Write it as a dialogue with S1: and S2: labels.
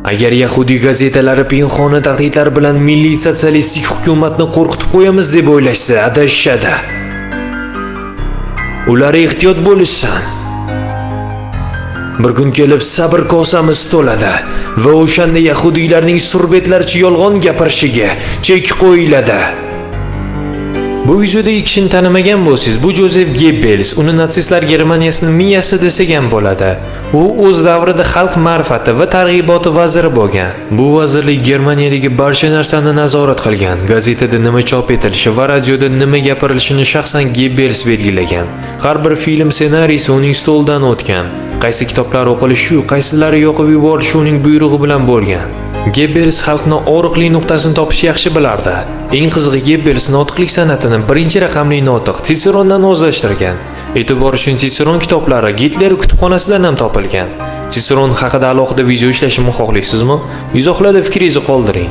S1: Agar Yahudi gazetalari pinhona tahdidlar bilan milliy sotsialistik hukumatni qo'rqitib qo'yamiz deb o'ylashsa, adashishadi. Ular ehtiyot bo'lishsin. Bir kun kelib sabr kosamiz to'ladi va o'shanda yahudiylarning surbetlarcha yolg'on gapirishiga chek qo'yiladi. Bu videodagi kishini tanimagan bo'lsangiz, bu Jozef Gebbels, uni natsistlar Germaniyasining miyasi desak ham bo'ladi. U o'z davrida xalq ma'rifati va targ'iboti vaziri bo'lgan. Bu vazirlik Germaniyadagi barcha narsani nazorat qilgan, gazetada nima chop etilishi va radioda nima gapirilishini shaxsan Gebbels belgilagan. Har bir film ssenariysi uning stolidan o'tgan. Qaysi kitoblar o'qilishi, qaysilari yoqib yuborilishi uning buyrug'i bilan bo'lgan. Gebbels xalqning og'riqli nuqtasini topishni yaxshi bilardi. Eng qizig'i, Gebbels notiqlik san'atini birinchi raqamli notiq Siserondan o'zlashtirgan. E'tibor uchun Siseron kitoblari Gitler kutubxonasidan ham topilgan. Siseron haqida alohida video ishlashimni xohlaysizmi? Izohlarda fikringizni qoldiring.